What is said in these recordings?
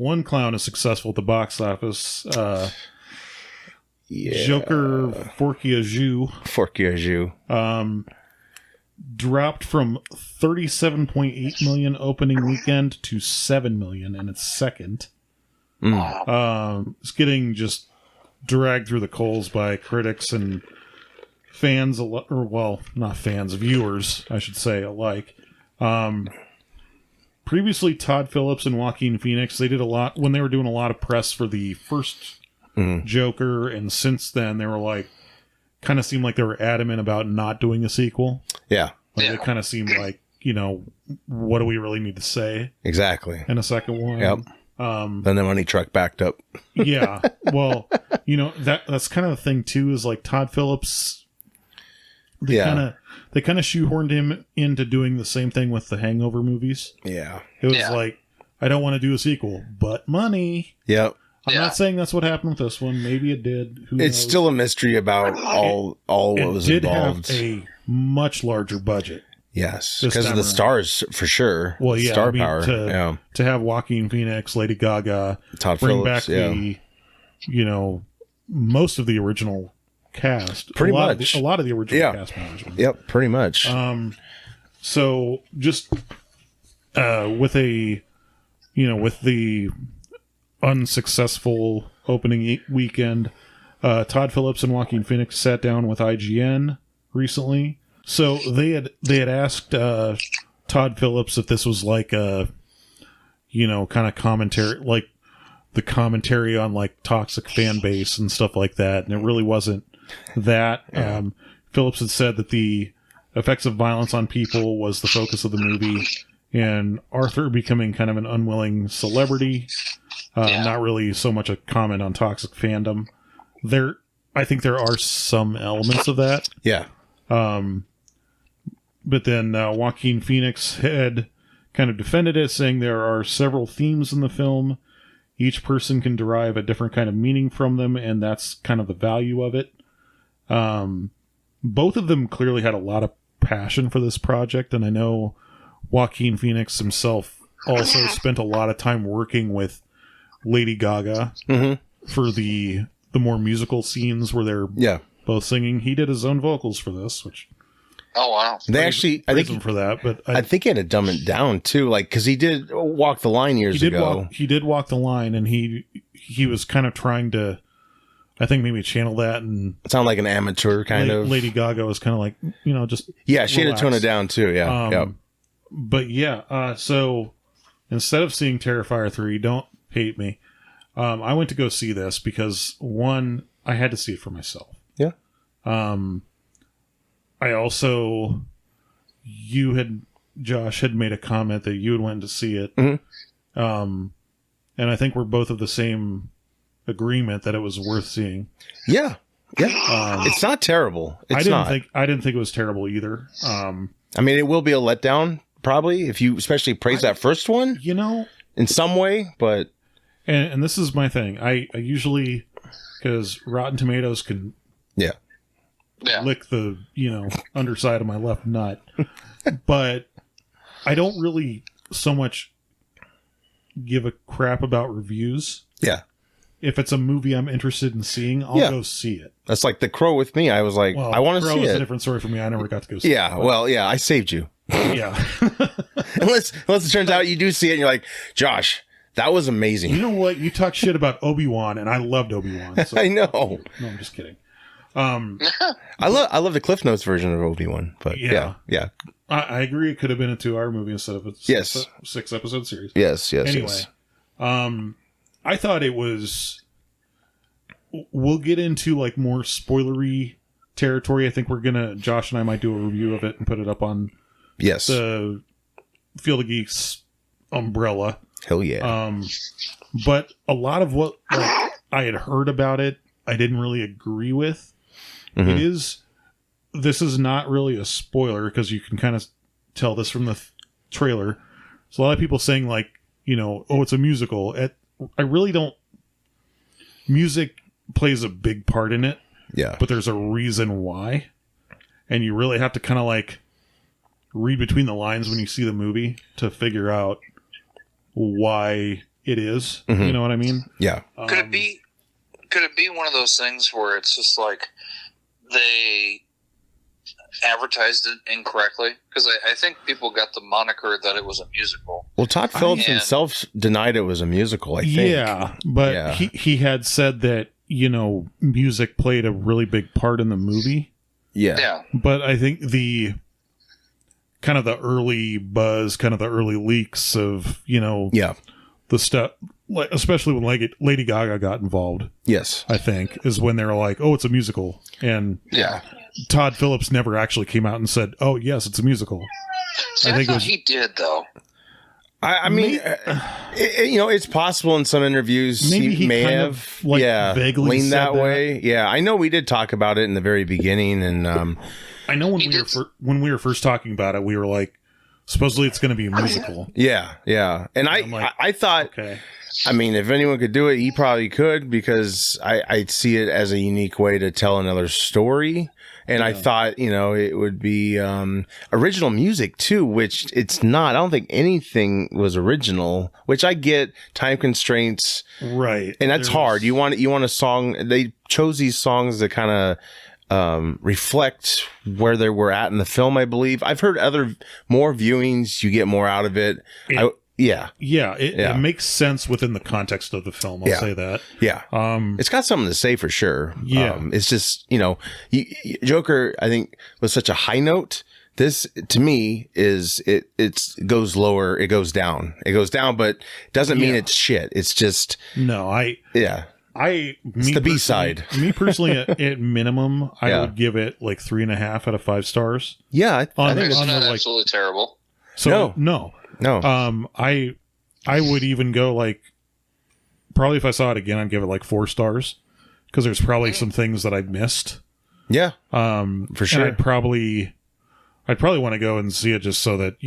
one clown is successful at the box office. Joker, Forky Au, dropped from $37.8 million opening weekend to $7 million in its second. It's getting just dragged through the coals by critics and fans, not fans, viewers, I should say, alike. Previously, Todd Phillips and Joaquin Phoenix, they did a lot when they were doing a lot of press for the first Joker, and since then they were like, kind of seemed like they were adamant about not doing a sequel. Yeah. It kind of seemed like, what do we really need to say? Exactly. In a second one. Yep. Then the money truck backed up. Yeah. Well, that's kind of the thing too, is like Todd Phillips, they kind of shoehorned him into doing the same thing with the Hangover movies. Yeah. It was like, I don't want to do a sequel, but money. Yep. I'm not saying that's what happened with this one. Maybe it did. Who It's knows? still a mystery about all what was involved. It did have a much larger budget. Yes, because of the stars, for sure. Well, yeah, star power. To have Joaquin Phoenix, Lady Gaga, Todd bring Phillips, back most of the original cast. Pretty much. A lot of the original cast members. Yep, pretty much. So just with the unsuccessful opening weekend, Todd Phillips and Joaquin Phoenix sat down with IGN recently. So they had asked Todd Phillips if this was like a kind of commentary, like the commentary on like toxic fan base and stuff like that, and it really wasn't that. Phillips had said that the effects of violence on people was the focus of the movie, and Arthur becoming kind of an unwilling celebrity. Not really so much a comment on toxic fandom. I think there are some elements of that. Yeah. But then Joaquin Phoenix had kind of defended it, saying there are several themes in the film. Each person can derive a different kind of meaning from them, and that's kind of the value of it. Both of them clearly had a lot of passion for this project, and I know Joaquin Phoenix himself also spent a lot of time working with Lady Gaga for the more musical scenes where they're both singing. He did his own vocals for this, which... Oh, wow. They actually, I think him for that, but I think he had to dumb it down too, like, because he did walk the line years ago. He did walk the line, and he was kind of trying to, I think, maybe channel that and sound like an amateur kind of. Lady Gaga was kind of like, just she had to tone it down too. Yeah, But so instead of seeing Terrifier 3, don't hate me. I went to go see this because one, I had to see it for myself. Yeah. I also, Josh had made a comment that you had went to see it. Mm-hmm. And I think we're both of the same agreement that it was worth seeing. Yeah. Yeah. It's not terrible. I didn't think it was terrible either. I mean, it will be a letdown probably if you especially praise that first one, in some way, but. And this is my thing. I usually, because Rotten Tomatoes can lick the, underside of my left nut. But I don't really so much give a crap about reviews. Yeah. If it's a movie I'm interested in seeing, I'll go see it. That's like The Crow with me. I was like, I want to see it. Crow is a different story for me. I never got to go see it. Yeah, well, I saved you. Yeah. unless it turns out you do see it and you're like, Josh, that was amazing. You know what? You talk shit about Obi-Wan, and I loved Obi-Wan. So. I know. No, I'm just kidding. I love the Cliff Notes version of Obi-Wan, but yeah. I agree. It could have been a 2-hour movie instead of a 6-episode series. Yes. Anyway, I thought it was. We'll get into like more spoilery territory. I think Josh and I might do a review of it and put it up on the Field of Geeks umbrella. Hell yeah. But a lot of what I had heard about it, I didn't really agree with. Mm-hmm. This is not really a spoiler because you can kind of tell this from the trailer. There's a lot of people saying like, it's a musical. I really don't. Music plays a big part in it. Yeah. But there's a reason why. And you really have to kind of like read between the lines when you see the movie to figure out why it is. Mm-hmm. You know what I mean? Yeah. Could it be one of those things where it's just like they advertised it incorrectly? Because I think people got the moniker that it was a musical. Well, Todd Phillips himself denied it was a musical, I think. Yeah, but he had said that, music played a really big part in the movie. Yeah. But I think the kind of the early buzz, kind of the early leaks of, the stuff, especially when Lady Gaga got involved. Yes. I think is when they were like, oh, it's a musical. And Todd Phillips never actually came out and said, oh, yes, it's a musical. See, I thought he did, though. I mean, it's possible in some interviews he may have vaguely leaned that way. Yeah, I know we did talk about it in the very beginning, and I know when we were first talking about it, we were like, supposedly it's going to be a musical. Yeah, and I thought, okay. I mean, if anyone could do it, he probably could, because I see it as a unique way to tell another story. And I thought, it would be original music too, which it's not. I don't think anything was original, which I get time constraints. Right. And that's hard. You want a song. They chose these songs that kind of reflect where they were at in the film, I believe. I've heard more viewings, you get more out of it. It makes sense within the context of the film. I'll say that. Yeah. It's got something to say for sure. Yeah. It's just, Joker, I think, was such a high note. This, to me, is it goes lower. It goes down. But doesn't mean it's shit. It's just. No, it's the B-side. Me personally, at minimum, I would give it like 3.5 out of 5 stars. Yeah. I think it's not absolutely terrible. So, no. I would even go probably if I saw it again, I'd give it 4 stars, because there's probably some things that I missed. Yeah. For sure. I'd probably want to go and see it just so that,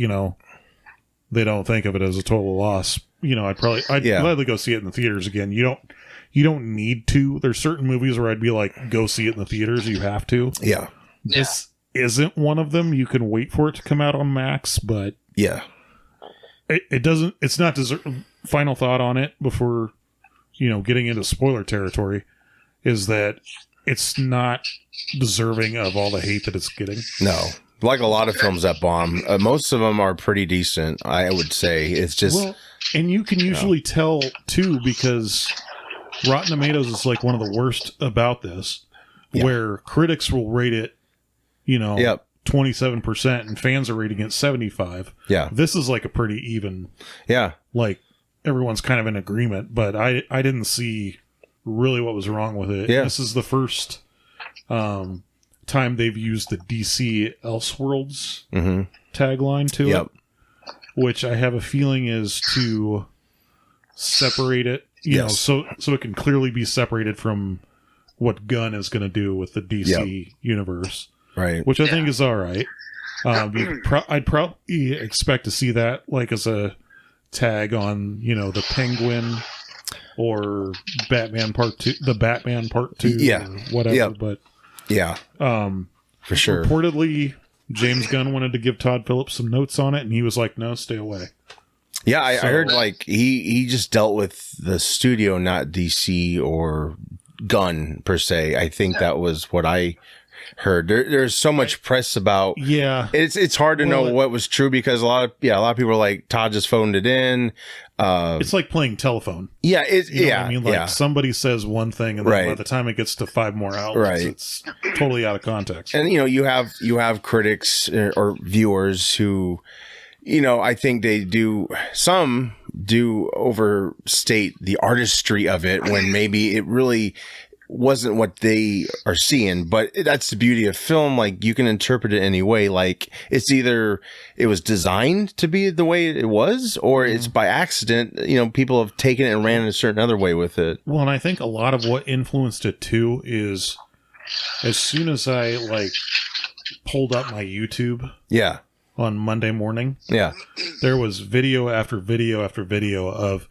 they don't think of it as a total loss. I'd gladly go see it in the theaters again. You don't need to. There's certain movies where I'd be like, go see it in the theaters. You have to. Yeah. This isn't one of them. You can wait for it to come out on Max, but yeah. It doesn't. It's not final thought on it before, getting into spoiler territory, is that it's not deserving of all the hate that it's getting. No, like a lot of films that bomb, most of them are pretty decent. I would say it's just, and you can usually tell too, because Rotten Tomatoes is one of the worst about this, where critics will rate it, 27%, and fans are rating it 75%. Yeah. This is a pretty even. Yeah. Everyone's kind of in agreement, but I didn't see really what was wrong with it. Yeah. This is the first time they've used the DC Elseworlds tagline to it, which I have a feeling is to separate it, so it can clearly be separated from what Gunn is going to do with the DC universe. Right. Which I think is all right. I'd probably expect to see that as a tag on, the Penguin or Batman Part 2, the Batman Part 2 or whatever. But for sure. Reportedly, James Gunn wanted to give Todd Phillips some notes on it, and he was like, no, stay away. Yeah, I heard he just dealt with the studio, not DC or Gunn per se. I think that was what I heard. There's so much press about. Yeah, it's hard to know what was true, because a lot of people are like, Todd just phoned it in. It's like playing telephone. Yeah, I mean, somebody says one thing, and then by the time it gets to 5 more outlets, it's totally out of context. And you have critics or viewers who, I think some do overstate the artistry of it when maybe it really wasn't what they are seeing. But that's the beauty of film. You can interpret it any way. It's either it was designed to be the way it was, or it's by accident. People have taken it and ran in a certain other way with it. Well, and I think a lot of what influenced it too is, as soon as I pulled up my YouTube. Yeah. On Monday morning. Yeah. There was video after video after video of,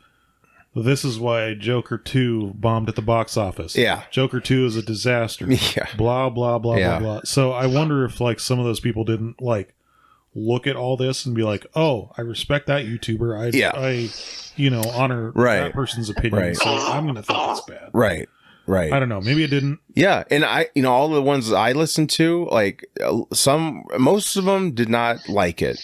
this is why Joker 2 bombed at the box office. Yeah. Joker 2 is a disaster. Yeah. Blah, blah, blah, blah, blah. So I wonder if some of those people didn't look at all this and be like, oh, I respect that YouTuber. I honor that person's opinion. Right. So I'm going to think it's bad. Right. I don't know. Maybe it didn't. Yeah. And all the ones I listened to, like most of them did not like it.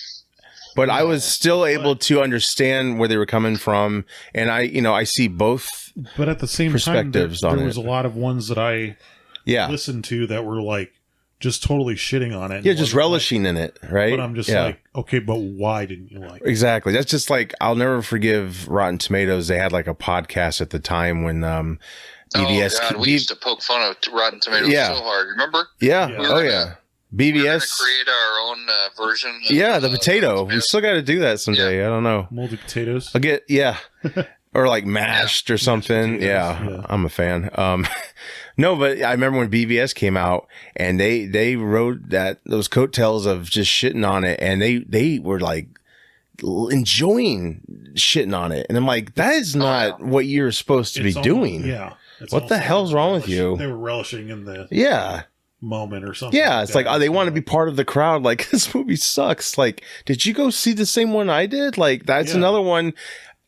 But I was still able to understand where they were coming from, and I see both. But at the same perspectives time, on there was it. a lot of ones that I listened to that were like just totally shitting on it. Yeah, just relishing in it, right? But I'm just like, okay, but why didn't you like it? Exactly. That's just like, I'll never forgive Rotten Tomatoes. They had like a podcast at the time when BBS. Oh God, we used to poke fun of Rotten Tomatoes so hard. Remember? Yeah. We were BBS. We're gonna create our own version. The potato. We still got to do that someday. I don't know. Moldy potatoes. I'll get or like mashed or something. Yeah, I'm a fan. No, but I remember when BBS came out and they wrote those coattails of just shitting on it, and they were like enjoying shitting on it, and I'm like, that is not what you're supposed to be doing. Yeah. What the hell's wrong with you? They were relishing in the moment or something. Yeah, it's like, they want to be part of the crowd. Like, this movie sucks. Like, did you go see the same one I did? Like, that's another one.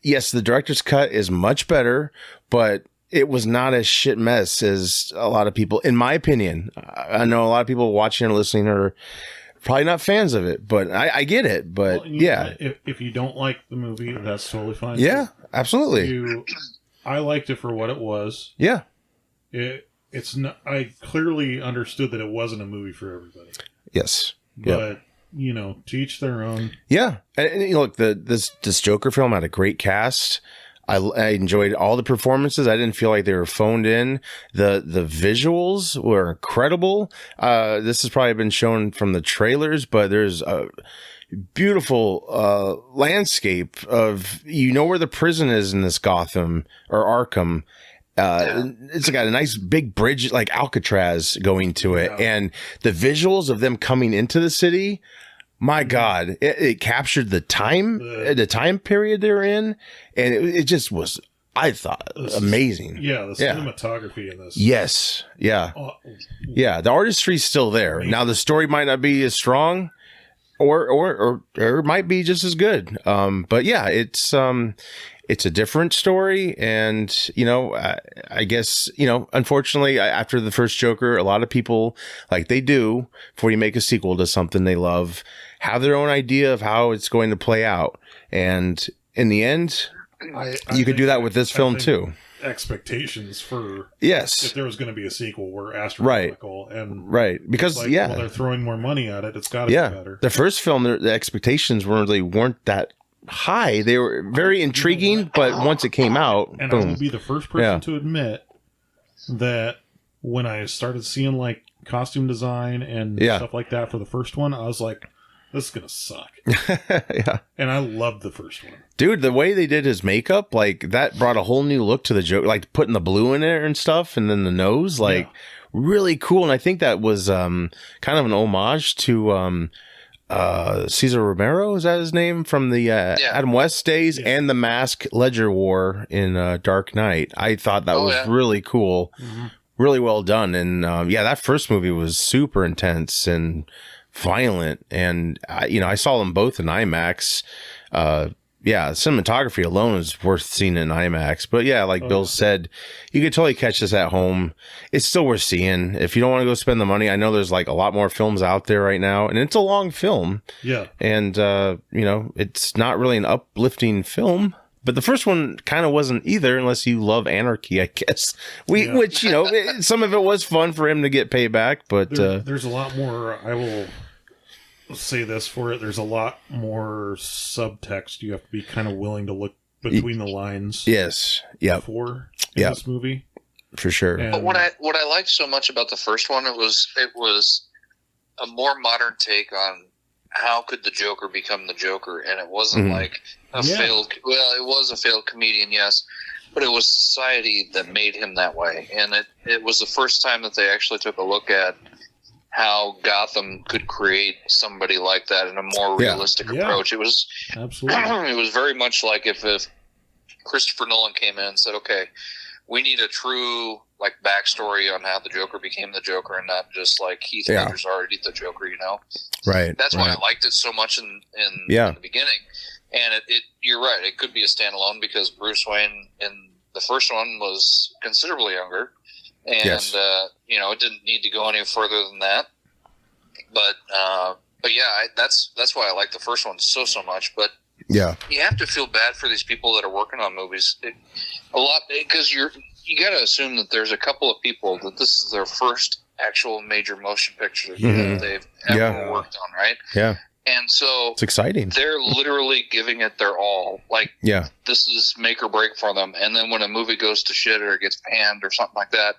Yes, the director's cut is much better, but it was not as shit mess as a lot of people, in my opinion. I know a lot of people watching or listening are probably not fans of it, but I get it. But if you don't like the movie, that's totally fine. Yeah, absolutely. I liked it for what it was. Yeah. It's not. I clearly understood that it wasn't a movie for everybody. Yes, but to each their own. Yeah, and look, this Joker film had a great cast. I enjoyed all the performances. I didn't feel like they were phoned in. The visuals were incredible. This has probably been shown from the trailers, but there's a beautiful landscape of where the prison is in this Gotham or Arkham. It's got a nice big bridge like Alcatraz going to it, and the visuals of them coming into the city, my God, it captured the time period they're in, and it just was, I thought, amazing. The cinematography in this. Yes, the artistry's still there. Amazing. Now the story might not be as strong, or it might be just as good. But yeah, it's a different story, and I guess unfortunately, after the first Joker, a lot of people, like they do before you make a sequel to something they love, have their own idea of how it's going to play out, and in the end, you could do that with this film too. Expectations for if there was going to be a sequel were astronomical, and because well, they're throwing more money at it. It's got to be better. The first film, the expectations weren't that high. They were very intriguing, but once it came out, and boom. I will be the first person to admit that when I started seeing like costume design and stuff like that for the first one, I was like, this is gonna suck. And I loved the first one, dude. The way they did his makeup, like that brought a whole new look to the joke, like putting the blue in there and stuff, and then the nose, like really cool. And I think that was kind of an homage to Cesar Romero, is that his name, from the Adam West days, and the mask Ledger wore in Dark Knight. I thought that was really cool, really well done. And that first movie was super intense and violent, and I saw them both in IMAX. Cinematography alone is worth seeing in IMAX. But like Bill said, you could totally catch this at home. It's still worth seeing. If you don't want to go spend the money, I know there's like a lot more films out there right now, and it's a long film. Yeah. And, it's not really an uplifting film. But the first one kind of wasn't either, unless you love anarchy, I guess. Which, some of it was fun for him to get payback, but... there's a lot more, I will say this for it, there's a lot more subtext you have to be kind of willing to look between the lines. Yes. Yeah. For this movie. For sure. But what I liked so much about the first one, it was a more modern take on how could the Joker become the Joker, and it wasn't like a failed. Well, it was a failed comedian, yes, but it was society that made him that way, and it was the first time that they actually took a look at how Gotham could create somebody like that in a more realistic approach. It was absolutely. It was very much like if Christopher Nolan came in and said, "Okay, we need a true like backstory on how the Joker became the Joker, and not just like Heath Ledger's already the Joker. Right. That's why I liked it so much in the beginning. And it you're right. It could be a standalone because Bruce Wayne in the first one was considerably younger, and it didn't need to go any further than that. But yeah, that's why I like the first one so much. But yeah, you have to feel bad for these people that are working on movies a lot, because you got to assume that there's a couple of people that this is their first actual major motion picture that they've ever worked on, right? Yeah. And so it's exciting. They're literally giving it their all. Like, this is make or break for them. And then when a movie goes to shit or gets panned or something like that,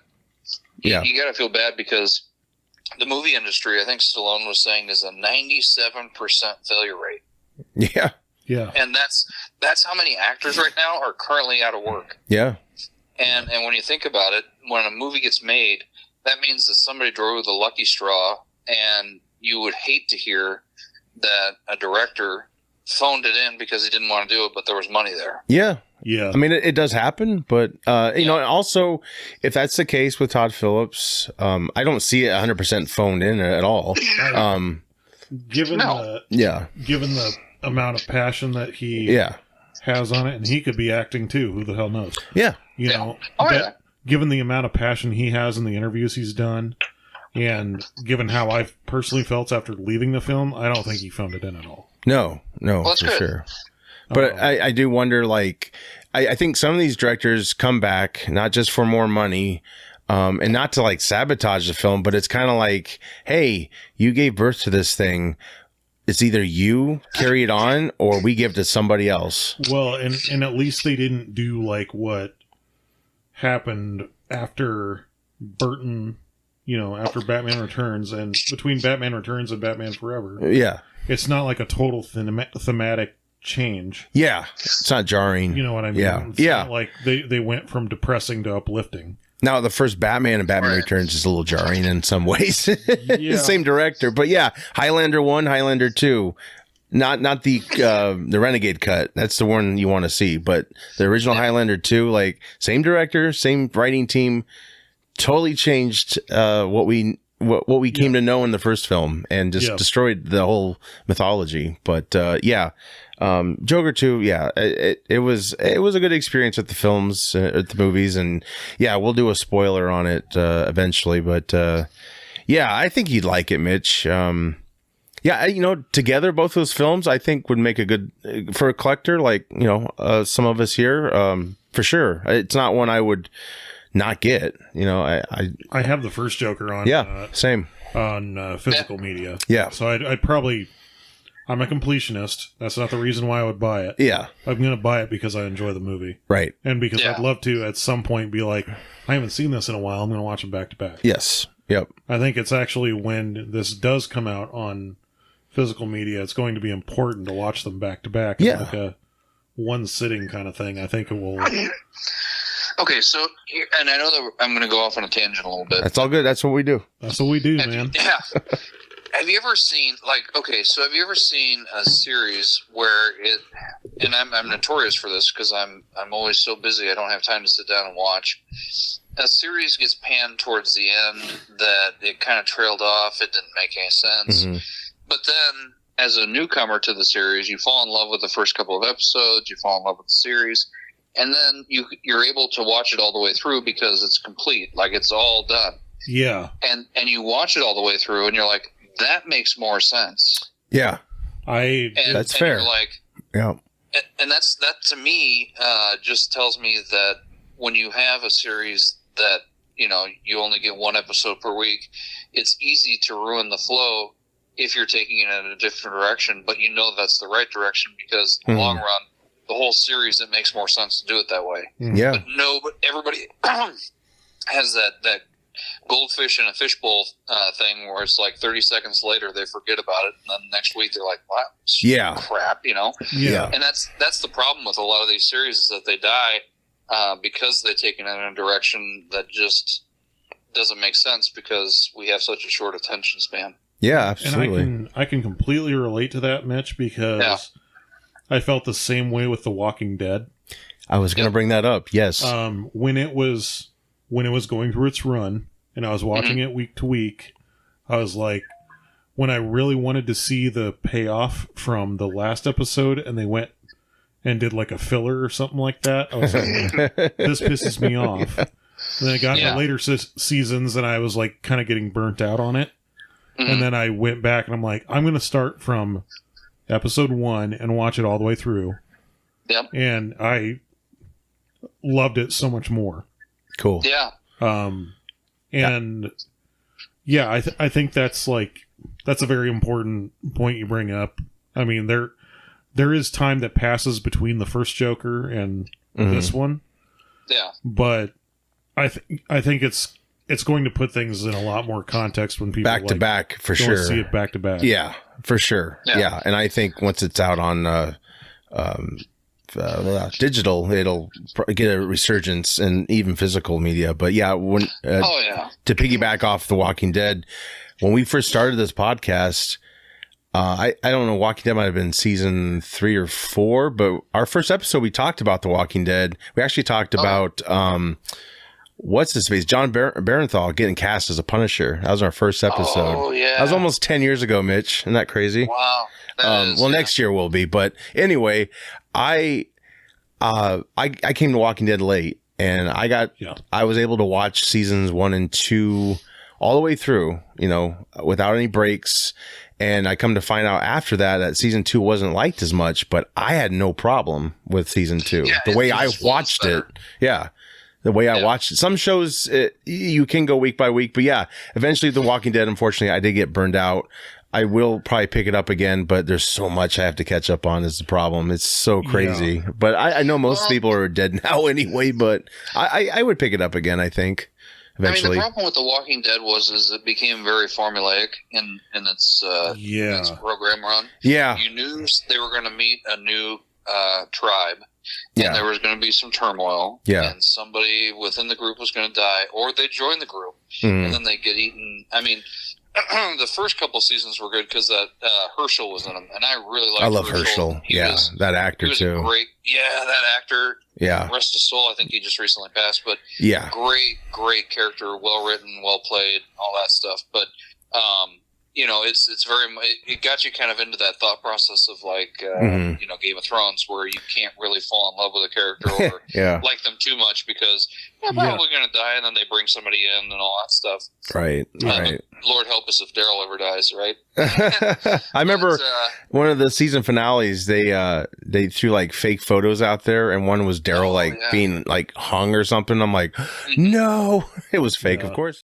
you got to feel bad, because the movie industry, I think Stallone was saying, is a 97% failure rate. Yeah. Yeah. And that's how many actors right now are currently out of work. Yeah. And when you think about it, when a movie gets made, that means that somebody drew the lucky straw, and you would hate to hear that a director phoned it in because he didn't want to do it, but there was money there. Yeah. Yeah. I mean, it does happen, but, also, if that's the case with Todd Phillips, I don't see it 100% phoned in at all. Given the amount of passion that he has on it, and he could be acting too, who the hell knows? Yeah. Given the amount of passion he has in the interviews he's done, and given how I've personally felt after leaving the film, I don't think he phoned it in at all. No, for sure. But I do wonder, like, I think some of these directors come back not just for more money, and not to like sabotage the film, but it's kind of like, hey, you gave birth to this thing. It's either you carry it on or we give it to somebody else. Well, and at least they didn't do like what happened after Burton, after Batman Returns, and between Batman Returns and Batman Forever. Yeah. It's not like a total thematic change. Yeah. It's not jarring. You know what I mean? Yeah. It's not like they went from depressing to uplifting. Now, the first Batman and Batman Returns is a little jarring in some ways. Same director. But yeah, Highlander 1, Highlander 2. Not the Renegade cut. That's the one you want to see. But the original Highlander 2, like, same director, same writing team, totally changed what we came to know in the first film, and just destroyed the whole mythology. But Joker 2, it was a good experience at the films, at the movies, and we'll do a spoiler on it eventually. But I think you'd like it, Mitch. Together, both those films I think would make a good for a collector, like some of us here, for sure. It's not one I would not get. I have the first Joker on. Same on physical media. Yeah, so I'd probably. I'm a completionist. That's not the reason why I would buy it. Yeah, I'm going to buy it because I enjoy the movie, right? And because I'd love to at some point be like, I haven't seen this in a while. I'm going to watch them back to back. Yes. Yep. I think it's actually when this does come out on physical media, it's going to be important to watch them back to back. Yeah, like a one sitting kind of thing. I think it will. Okay, so, and I know that I'm going to go off on a tangent a little bit. That's all good. That's what we do. That's what we do, man. Yeah. Have you ever seen, have you ever seen a series where and I'm notorious for this because I'm always so busy I don't have time to sit down and watch. A series gets panned towards the end that it kind of trailed off, it didn't make any sense. Mm-hmm. But then, as a newcomer to the series, you fall in love with the first couple of episodes, you fall in love with the series, and then you're able to watch it all the way through because it's complete, like it's all done. Yeah. And you watch it all the way through, and you're like, that makes more sense. Yeah. That's fair. You're like, yeah. And that to me just tells me that when you have a series that, you only get one episode per week, it's easy to ruin the flow if you're taking it in a different direction, but that's the right direction because in the long run, the whole series, it makes more sense to do it that way. Yeah. But everybody has that goldfish in a fishbowl thing where it's like 30 seconds later they forget about it, and then next week they're like, "What? Crap," Yeah. And that's the problem with a lot of these series is that they die because they take it in a direction that just doesn't make sense because we have such a short attention span. Yeah, absolutely. And I can completely relate to that, Mitch, because I felt the same way with The Walking Dead. I was going to bring that up. Yes. When it was when it was going through its run, and I was watching it week to week, I was like, when I really wanted to see the payoff from the last episode, and they went and did like a filler or something like that, I was like, this pisses me off. And then I got into later seasons, and I was like kind of getting burnt out on it. And then I went back, and I'm like, I'm going to start from episode 1 and watch it all the way through. Yep. And I loved it so much more. Cool. Yeah. And yeah, I think that's a very important point you bring up. I mean, there is time that passes between the first Joker and this one. Yeah. But I think it's going to put things in a lot more context when people back to back for sure. See it back to back. Yeah, for sure. Yeah. And I think once it's out on digital, it'll get a resurgence in even physical media. But yeah, when to piggyback off The Walking Dead, when we first started this podcast, I don't know, Walking Dead might have been season 3 or 4, but our first episode we talked about The Walking Dead. We actually talked about what's his face, John Barenthal getting cast as a Punisher. That was our first episode. Oh yeah, that was almost 10 years ago, Mitch. Isn't that crazy? Wow. Next year will be. But anyway, I came to Walking Dead late, and I was able to watch seasons 1 and 2 all the way through, without any breaks. And I come to find out after that season 2 wasn't liked as much, but I had no problem with season 2. Yeah, the way I watched it. Yeah. The way I watched it. Some shows, you can go week by week, but yeah, eventually The Walking Dead, unfortunately, I did get burned out. I will probably pick it up again, but there's so much I have to catch up on is the problem. It's so crazy. Yeah. But I know most people are dead now anyway, but I would pick it up again, I think, eventually. I mean, the problem with The Walking Dead is it became very formulaic in its program run. Yeah. You knew they were going to meet a new tribe. Yeah. And there was going to be some turmoil. Yeah. And somebody within the group was going to die, or they join the group. And then they get eaten. I mean, the first couple seasons were good because that Herschel was in them, and I really liked. I love Herschel. That actor too. That actor. Yeah. Rest his soul. I think he just recently passed, but yeah, great character, well written, well played, all that stuff. But it's very. It got you kind of into that thought process of Game of Thrones, where you can't really fall in love with a character or like them too much because they're probably going to die, and then they bring somebody in and all that stuff. Right. Lord help us if Daryl ever dies, right? I remember one of the season finales. They threw like fake photos out there, and one was Daryl being like hung or something. I'm like, no, it was fake, of course.